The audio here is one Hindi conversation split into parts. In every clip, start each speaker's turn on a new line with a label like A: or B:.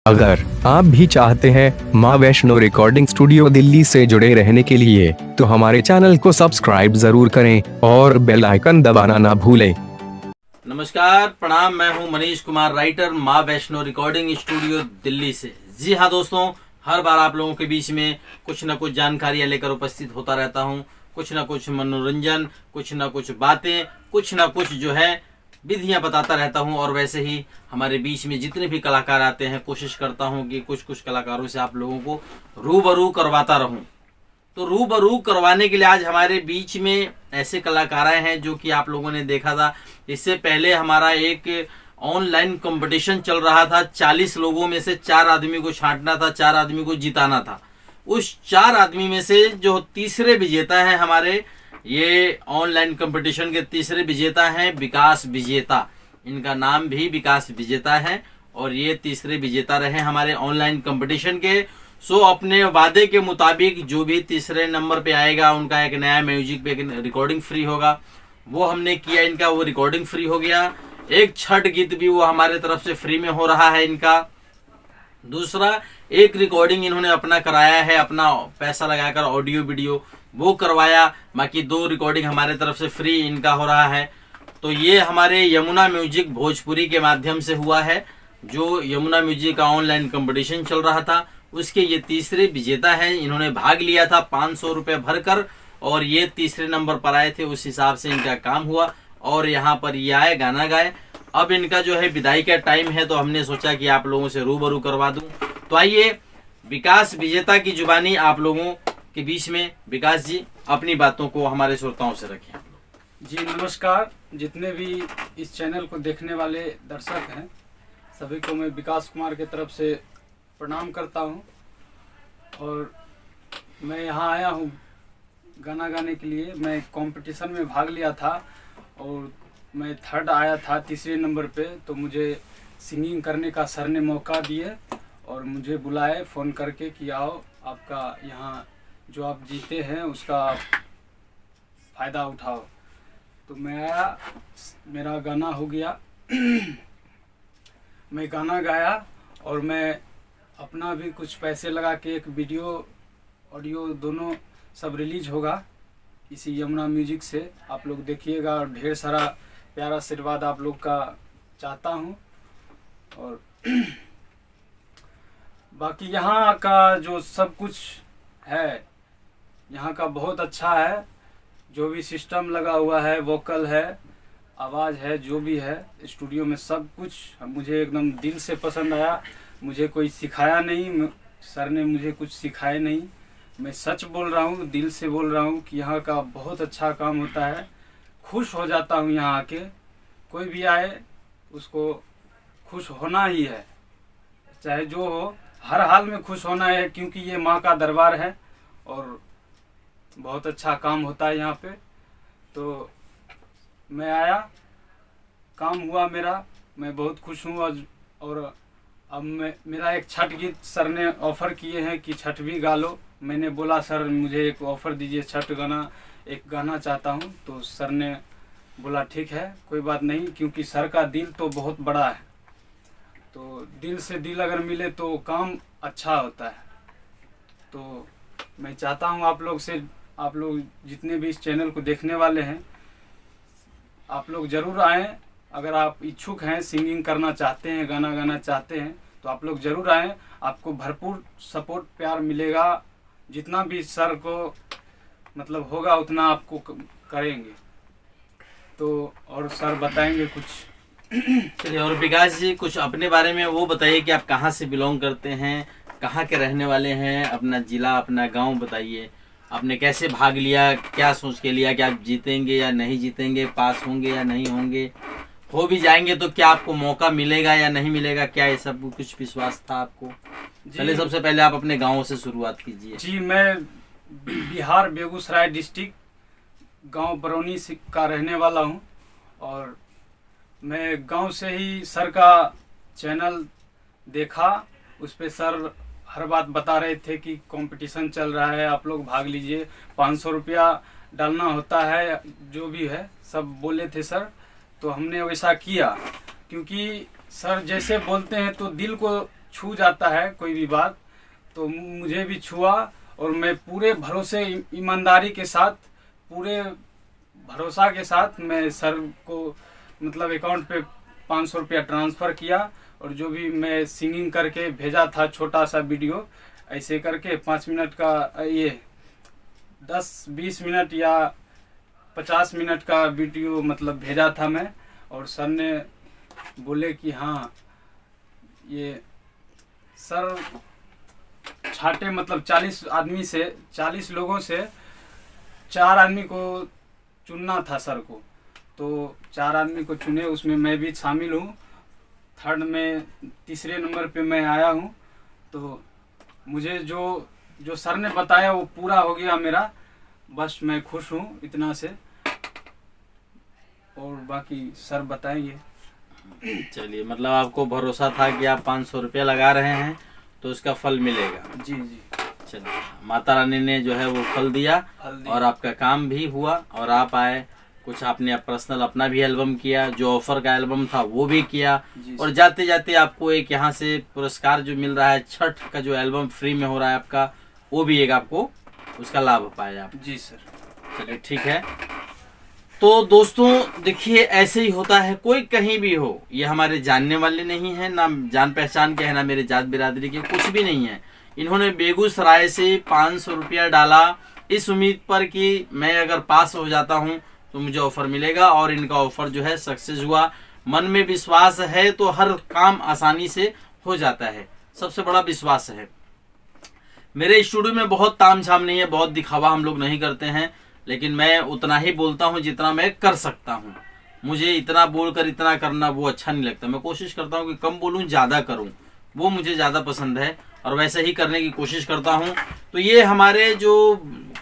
A: अगर आप भी चाहते हैं माँ वैष्णो रिकॉर्डिंग स्टूडियो दिल्ली से जुड़े रहने के लिए, तो हमारे चैनल को सब्सक्राइब जरूर करें और बेल आइकन दबाना ना भूलें।
B: नमस्कार, प्रणाम। मैं हूं मनीष कुमार, राइटर, माँ वैष्णो रिकॉर्डिंग स्टूडियो दिल्ली से। जी हाँ दोस्तों, हर बार आप लोगों के बीच में कुछ न कुछ जानकारियां लेकर उपस्थित होता रहता हूं। कुछ न कुछ मनोरंजन, कुछ न कुछ बातें, कुछ न कुछ जो है विधियां बताता रहता हूं। और वैसे ही हमारे बीच में जितने भी कलाकार आते हैं, कोशिश करता हूं कि कुछ कुछ कलाकारों से आप लोगों को रूबरू करवाता रहूं। तो रूबरू करवाने के लिए आज हमारे बीच में ऐसे कलाकार आए हैं जो कि आप लोगों ने देखा था। इससे पहले हमारा एक ऑनलाइन कंपटीशन चल रहा था। 40 लोगों में से 4 आदमी को छांटना था, 4 आदमी को जिताना था। उस 4 आदमी में से जो तीसरे विजेता है, हमारे ये ऑनलाइन कंपटीशन के तीसरे विजेता हैं विकास विजेता। इनका नाम भी विकास विजेता है और ये तीसरे विजेता रहे हमारे ऑनलाइन कंपटीशन के। सो अपने वादे के मुताबिक जो भी तीसरे नंबर पे आएगा उनका एक नया म्यूजिक पे रिकॉर्डिंग फ्री होगा। वो हमने किया, इनका वो रिकॉर्डिंग फ्री हो गया। एक छठ गीत भी वो हमारे तरफ से फ्री में हो रहा है इनका। दूसरा, एक रिकॉर्डिंग इन्होंने अपना कराया है, अपना पैसा लगाकर ऑडियो वीडियो वो करवाया। बाकी 2 रिकॉर्डिंग हमारे तरफ से फ्री इनका हो रहा है। तो ये हमारे यमुना म्यूजिक भोजपुरी के माध्यम से हुआ है। जो यमुना म्यूजिक का ऑनलाइन कंपटीशन चल रहा था उसके ये तीसरे विजेता हैं। इन्होंने भाग लिया था 500 रुपये भरकर और ये तीसरे नंबर पर आए थे। उस हिसाब से इनका काम हुआ और यहाँ पर ये आए, गाना गाए। अब इनका जो है विदाई का टाइम है, तो हमने सोचा कि आप लोगों से रूबरू करवा दूं। तो आइए विकास विजेता की जुबानी आप लोगों के बीच में। विकास जी, अपनी बातों को हमारे श्रोताओं से रखें।
C: जी नमस्कार। जितने भी इस चैनल को देखने वाले दर्शक हैं, सभी को मैं विकास कुमार के तरफ से प्रणाम करता हूं। और मैं यहाँ आया हूं गाना गाने के लिए। मैं कंपटीशन में भाग लिया था और मैं 3rd आया था, तीसरे नंबर पे। तो मुझे सिंगिंग करने का सर ने मौका दिए और मुझे बुलाए फ़ोन करके कि आओ, आपका यहाँ जो आप जीते हैं उसका फ़ायदा उठाओ। तो मैं आया, मेरा गाना हो गया। मैं गाना गाया और मैं अपना भी कुछ पैसे लगा के एक वीडियो ऑडियो दोनों सब रिलीज होगा इसी यमुना म्यूजिक से। आप लोग देखिएगा और ढेर सारा प्यारा आशीर्वाद आप लोग का चाहता हूँ। और बाकी यहाँ का जो सब कुछ है, यहाँ का बहुत अच्छा है। जो भी सिस्टम लगा हुआ है, वोकल है, आवाज़ है, जो भी है स्टूडियो में, सब कुछ मुझे एकदम दिल से पसंद आया। मुझे कोई सिखाया नहीं, सर ने मुझे कुछ सिखाया नहीं। मैं सच बोल रहा हूँ, दिल से बोल रहा हूँ कि यहाँ का बहुत अच्छा काम होता है। खुश हो जाता हूँ यहाँ आके। कोई भी आए उसको खुश होना ही है, चाहे जो हो, हर हाल में खुश होना है, क्योंकि ये माँ का दरबार है और बहुत अच्छा काम होता है यहाँ पे। तो मैं आया, काम हुआ मेरा, मैं बहुत खुश हूँ। और अब मेरा एक छठ गीत सर ने ऑफ़र किए हैं कि छठ भी गा लो। मैंने बोला सर मुझे एक ऑफ़र दीजिए, छठ गाना एक गाना चाहता हूँ। तो सर ने बोला ठीक है, कोई बात नहीं, क्योंकि सर का दिल तो बहुत बड़ा है। तो दिल से दिल अगर मिले तो काम अच्छा होता है। तो मैं चाहता हूँ आप लोग से, आप लोग जितने भी इस चैनल को देखने वाले हैं, आप लोग ज़रूर आएँ। अगर आप इच्छुक हैं, सिंगिंग करना चाहते हैं, गाना गाना चाहते हैं, तो आप लोग ज़रूर आएँ। आपको भरपूर सपोर्ट प्यार मिलेगा। जितना भी सर को मतलब होगा उतना आपको करेंगे। तो और सर बताएंगे कुछ।
B: चलिए, और विकास जी कुछ अपने बारे में वो बताइए कि आप कहाँ से बिलोंग करते हैं, कहाँ के रहने वाले हैं, अपना ज़िला, अपना गांव बताइए। आपने कैसे भाग लिया, क्या सोच के लिया कि आप जीतेंगे या नहीं जीतेंगे, पास होंगे या नहीं होंगे, हो भी जाएंगे तो क्या आपको मौका मिलेगा या नहीं मिलेगा, क्या ये सब कुछ विश्वास था आपको? चलिए, सबसे पहले आप अपने गाँव से शुरुआत कीजिए।
C: जी, मैं बिहार बेगूसराय डिस्ट्रिक्ट गांव बरौनी का रहने वाला हूं। और मैं गांव से ही सर का चैनल देखा, उस पे सर हर बात बता रहे थे कि कंपटीशन चल रहा है, आप लोग भाग लीजिए, 500 रुपया डालना होता है, जो भी है सब बोले थे सर। तो हमने वैसा किया, क्योंकि सर जैसे बोलते हैं तो दिल को छू जाता है कोई भी बात, तो मुझे भी छुआ और मैं पूरे भरोसे ईमानदारी के साथ, पूरे भरोसा के साथ मैं सर को मतलब अकाउंट पे 500 रुपया ट्रांसफ़र किया, और जो भी मैं सिंगिंग करके भेजा था छोटा सा वीडियो ऐसे करके 5 मिनट का, ये 10-20 मिनट या 50 मिनट का वीडियो मतलब भेजा था मैं, और सर ने बोले कि हाँ ये सर छाटे मतलब 40 लोगों से 4 आदमी को चुनना था सर को, तो 4 आदमी को चुने, उसमें मैं भी शामिल हूँ। थर्ड में तीसरे नंबर पे मैं आया हूँ। तो मुझे जो सर ने बताया वो पूरा हो गया मेरा, बस मैं खुश हूँ इतना से, और बाकी सर बताएंगे।
B: चलिए, मतलब आपको भरोसा था कि आप 500 रुपया लगा रहे हैं तो उसका फल मिलेगा।
C: जी जी।
B: चलिए, माता रानी ने जो है वो फल दिया और आपका काम भी हुआ, और आप आए, कुछ आपने पर्सनल अपना भी एल्बम किया, जो ऑफर का एल्बम था वो भी किया, और जाते जाते आपको एक यहाँ से पुरस्कार जो मिल रहा है, छठ का जो एल्बम फ्री में हो रहा है आपका, वो भी एक आपको उसका लाभ पाया आप।
C: जी सर।
B: चलिए ठीक है। तो दोस्तों देखिए, ऐसे ही होता है, कोई कहीं भी हो, ये हमारे जानने वाले नहीं है, ना जान पहचान के है, ना मेरे जात बिरादरी के, कुछ भी नहीं है। इन्होंने बेगूसराय से 500 रुपया डाला इस उम्मीद पर कि मैं अगर पास हो जाता हूँ तो मुझे ऑफर मिलेगा, और इनका ऑफर जो है सक्सेस हुआ। मन में विश्वास है तो हर काम आसानी से हो जाता है, सबसे बड़ा विश्वास है। मेरे स्टूडियो में बहुत तामझाम नहीं है, बहुत दिखावा हम लोग नहीं करते हैं, लेकिन मैं उतना ही बोलता हूँ जितना मैं कर सकता हूँ। मुझे इतना बोलकर इतना करना वो अच्छा नहीं लगता। मैं कोशिश करता हूँ कि कम बोलूँ ज़्यादा करूँ, वो मुझे ज़्यादा पसंद है, और वैसे ही करने की कोशिश करता हूँ। तो ये हमारे जो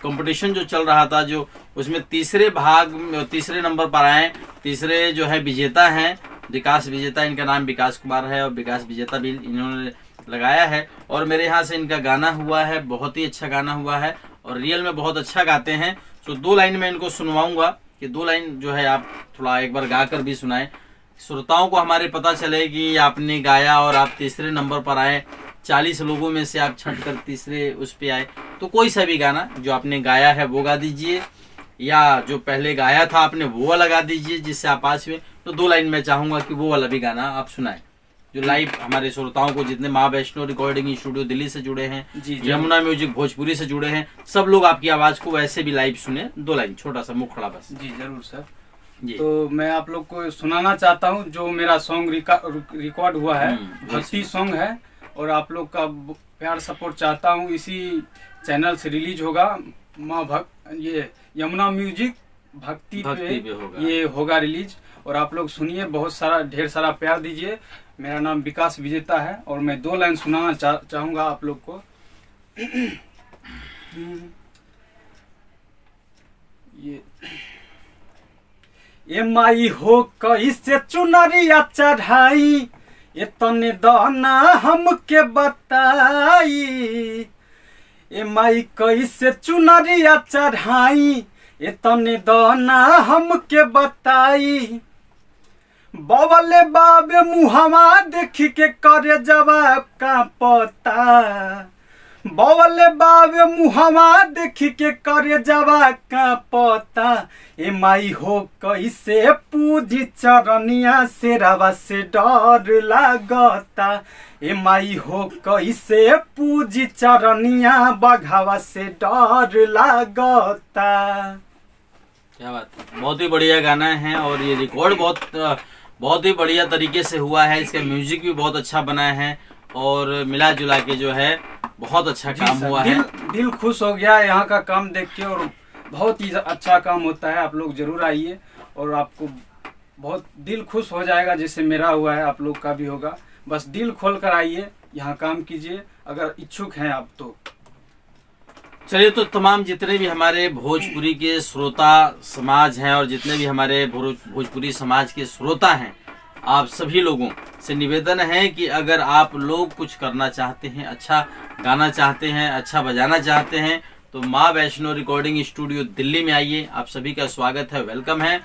B: कंपटीशन जो चल रहा था, जो उसमें तीसरे नंबर पर आए, तीसरे जो है विजेता हैं विकास विजेता, इनका नाम विकास कुमार है, और विकास विजेता भी इन्होंने लगाया है, और मेरे यहाँ से इनका गाना हुआ है, बहुत ही अच्छा गाना हुआ है, और रियल में बहुत अच्छा गाते हैं। तो 2 लाइन में इनको सुनवाऊंगा, कि 2 लाइन जो है आप थोड़ा एक बार गा कर भी सुनाएं, श्रोताओं को हमारे पता चले कि आपने गाया और आप तीसरे नंबर पर आए। 40 लोगों में से आप छट कर तीसरे उस पे आए। तो कोई सा भी गाना जो आपने गाया है वो गा दीजिए, या जो पहले गाया था आपने वो वाला गा दीजिए जिससे आप पास हुए। तो 2 लाइन में चाहूंगा कि वो वाला भी गाना आप सुनाएं, जो लाइव हमारे श्रोताओं को, जितने माँ वैष्णो रिकॉर्डिंग स्टूडियो दिल्ली से जुड़े हैं, यमुना म्यूजिक भोजपुरी से जुड़े हैं, सब लोग आपकी आवाज को वैसे भी लाइव सुने। 2 लाइन, छोटा सा मुखड़ा बस।
C: जी जरूर सर। तो मैं आप लोग को सुनाना चाहता हूँ जो मेरा सॉन्ग रिकॉर्ड हुआ है, भक्ति सॉन्ग है, और आप लोग का प्यार सपोर्ट चाहता हूँ। इसी चैनल से रिलीज होगा, ये यमुना म्यूजिक भक्ति पे होगा, ये होगा रिलीज, और आप लोग सुनिए, बहुत सारा ढेर सारा प्यार दीजिए। मेरा नाम विकास विजेता है, और मैं 2 लाइन सुनाना चाहूँगा आप लोग को। ये माई हो कैसे चुनरिया चढ़ाई, ये तने दाना हमके बताई। ये माई कैसे चुनरिया चढ़ाई, ये तने दाना हमके बताई। बवले बाबे मुहवा देखी के करे जवाब का पता, बवले बाबे मुहवा देखी के करे जवाब का पता। ए माई हो कैसे पूजी चरनिया से रवा से डर लागता। ए माई हो कैसे पूजी चरनिया बघावा से डर लागता।
B: क्या बात है, बहुत ही बढ़िया गाना है, और ये रिकॉर्ड बहुत ही बढ़िया तरीके से हुआ है। इसका म्यूजिक भी बहुत अच्छा बना है, और मिला जुला के जो है बहुत अच्छा काम हुआ है।
C: दिल खुश हो गया यहाँ का काम देख के, और बहुत ही अच्छा काम होता है। आप लोग जरूर आइए, और आपको बहुत दिल खुश हो जाएगा, जैसे मेरा हुआ है आप लोग का भी होगा। बस दिल खोल कर आइए, यहाँ काम कीजिए, अगर इच्छुक हैं आप तो।
B: चलिए, तो तमाम जितने भी हमारे भोजपुरी के श्रोता समाज हैं, और जितने भी हमारे भोजपुरी समाज के श्रोता हैं, आप सभी लोगों से निवेदन है कि अगर आप लोग कुछ करना चाहते हैं, अच्छा गाना चाहते हैं, अच्छा बजाना चाहते हैं, तो माँ वैष्णो रिकॉर्डिंग स्टूडियो दिल्ली में आइए। आप सभी का स्वागत है, वेलकम है।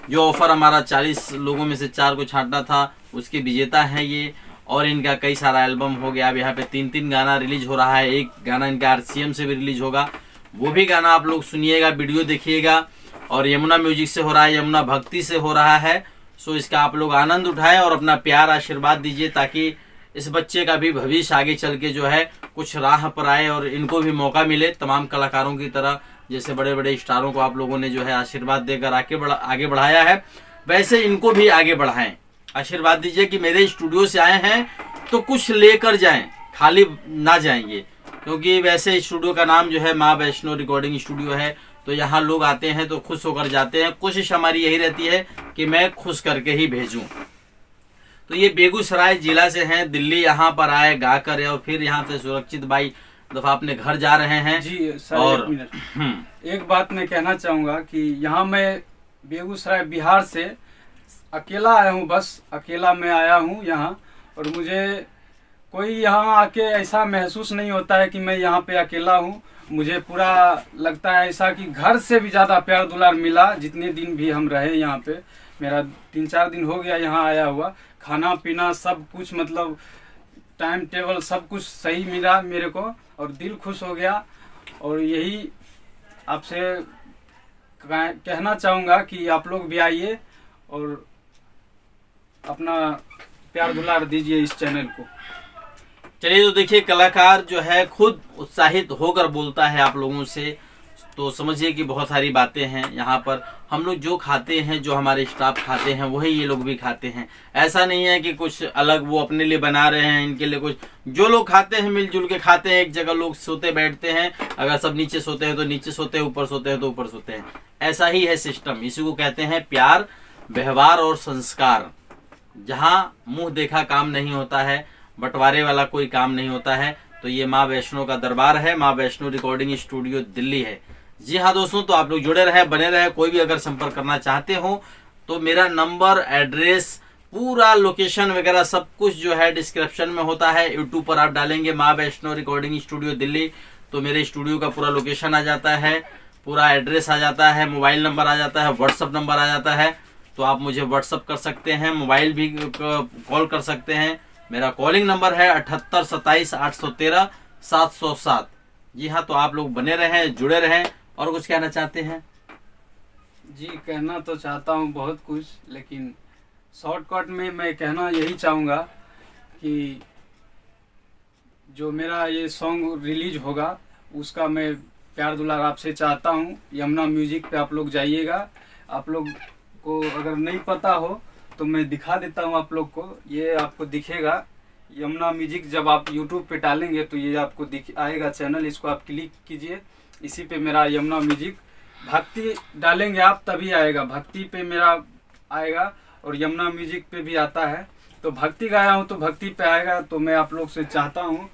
B: जो ऑफर हमारा 40 लोगों में से 4 को छांटना था, उसके विजेता हैं ये, और इनका कई सारा एल्बम हो गया। अब यहाँ पे 3 गाना रिलीज हो रहा है। एक गाना इनका RCM से भी रिलीज होगा, वो भी गाना आप लोग सुनिएगा, वीडियो देखिएगा। और यमुना म्यूजिक से हो रहा है, यमुना भक्ति से हो रहा है। सो इसका आप लोग आनंद उठाएं और अपना प्यार आशीर्वाद दीजिए, ताकि इस बच्चे का भी भविष्य आगे चल के जो है कुछ राह पर आए और इनको भी मौका मिले। तमाम कलाकारों की तरह जैसे बड़े बड़े स्टारों को आप लोगों ने जो है आशीर्वाद देकर आगे बढ़ाया है, वैसे इनको भी आगे बढ़ाएं। आशीर्वाद दीजिए कि मेरे स्टूडियो से आए हैं तो कुछ लेकर जाएं, खाली ना जाएंगे। क्योंकि वैसे स्टूडियो का नाम जो है माँ वैष्णो रिकॉर्डिंग स्टूडियो है, तो यहाँ लोग आते हैं तो खुश होकर जाते हैं। कोशिश हमारी यही रहती है कि मैं खुश करके ही भेजूं। तो ये बेगूसराय जिला से हैं, दिल्ली यहाँ पर आए गाकर और फिर यहाँ से सुरक्षित भाई दफा अपने घर जा रहे हैं।
C: जी सर,
B: और
C: एक मिनट, एक बात मैं कहना चाहूँगा कि यहाँ मैं बेगूसराय बिहार से अकेला आया हूँ, बस अकेला मैं आया हूँ यहाँ। और मुझे कोई यहाँ आके ऐसा महसूस नहीं होता है कि मैं यहाँ पे अकेला हूँ। मुझे पूरा लगता है ऐसा कि घर से भी ज़्यादा प्यार दुलार मिला। जितने दिन भी हम रहे यहाँ पे, मेरा 3-4 दिन हो गया यहाँ आया हुआ, खाना पीना सब कुछ मतलब टाइम टेबल सब कुछ सही मिला मेरे को और दिल खुश हो गया। और यही आपसे कहना चाहूँगा कि आप लोग भी आइए और अपना प्यार दुलार दीजिए इस चैनल को।
B: चलिए, तो देखिए कलाकार जो है खुद उत्साहित होकर बोलता है आप लोगों से, तो समझिए कि बहुत सारी बातें हैं यहाँ पर। हम लोग जो खाते हैं, जो हमारे स्टाफ खाते हैं, वही ये लोग भी खाते हैं। ऐसा नहीं है कि कुछ अलग वो अपने लिए बना रहे हैं, इनके लिए कुछ। जो लोग खाते हैं मिलजुल के खाते हैं। एक जगह लोग सोते बैठते हैं, अगर सब नीचे सोते हैं तो नीचे सोते हैं, ऊपर सोते हैं तो ऊपर सोते हैं। ऐसा ही है सिस्टम। इसी को कहते हैं प्यार, व्यवहार और संस्कार। जहाँ मुंह देखा काम नहीं होता है, बंटवारे वाला कोई काम नहीं होता है। तो ये माँ वैष्णो का दरबार है, माँ वैष्णो रिकॉर्डिंग स्टूडियो दिल्ली है। जी हाँ दोस्तों, तो आप लोग जुड़े रहे, बने रहे। कोई भी अगर संपर्क करना चाहते हो तो मेरा नंबर, एड्रेस, पूरा लोकेशन वगैरह सब कुछ जो है डिस्क्रिप्शन में होता है। यूट्यूब पर आप डालेंगे माँ वैष्णो रिकॉर्डिंग स्टूडियो दिल्ली, तो मेरे स्टूडियो का पूरा लोकेशन आ जाता है, पूरा एड्रेस आ जाता है, मोबाइल नंबर आ जाता है, व्हाट्सअप नंबर आ जाता है। तो आप मुझे व्हाट्सअप कर सकते हैं, मोबाइल भी कॉल कर सकते हैं। मेरा कॉलिंग नंबर है 78 27 813 707। जी हाँ, तो आप लोग बने रहें, जुड़े रहें। और कुछ कहना चाहते हैं?
C: जी, कहना तो चाहता हूँ बहुत कुछ, लेकिन शॉर्टकट में मैं कहना यही चाहूँगा कि जो मेरा ये सॉन्ग रिलीज होगा उसका मैं प्यार दुलार आपसे चाहता हूँ। यमुना म्यूजिक पे आप लोग जाइएगा। आप लोग को अगर नहीं पता हो तो मैं दिखा देता हूँ आप लोग को। ये आपको दिखेगा यमुना म्यूजिक, जब आप यूट्यूब पे डालेंगे तो ये आपको आएगा चैनल, इसको आप क्लिक कीजिए। इसी पे मेरा यमुना म्यूजिक, भक्ति डालेंगे आप तभी आएगा, भक्ति पे मेरा आएगा और यमुना म्यूजिक पे भी आता है। तो भक्ति गाया हूँ तो भक्ति पे आएगा। तो मैं आप लोग से चाहता हूँ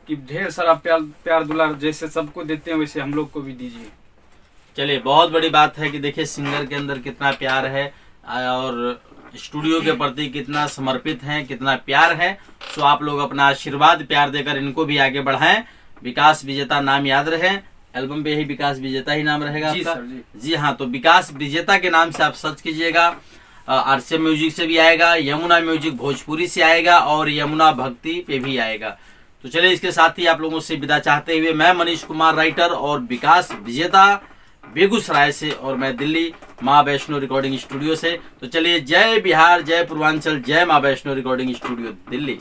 C: कि ढेर सारा प्यार दुलार जैसे सबको देते हैं वैसे हम लोग को भी दीजिए।
B: चलिए, बहुत बड़ी बात है कि देखिए सिंगर के अंदर कितना प्यार है और स्टूडियो के प्रति कितना समर्पित हैं, कितना प्यार है। तो आप लोग अपना आशीर्वाद प्यार देकर इनको भी आगे बढ़ाएं। विकास विजेता नाम याद रहे, एल्बम पे ही विकास विजेता ही नाम रहेगा
C: जी
B: आपका।
C: सर
B: जी हाँ, तो विकास विजेता के नाम से आप सर्च कीजिएगा। RCM म्यूजिक से भी आएगा, यमुना म्यूजिक भोजपुरी से आएगा और यमुना भक्ति पे भी आएगा। तो चलिए, इसके साथ ही आप लोगों से विदा चाहते हुए मैं मनीष कुमार राइटर और विकास विजेता बेगूसराय से और मैं दिल्ली माँ वैष्णो रिकॉर्डिंग स्टूडियो से। तो चलिए, जय बिहार, जय पूर्वांचल, जय माँ वैष्णो रिकॉर्डिंग स्टूडियो दिल्ली।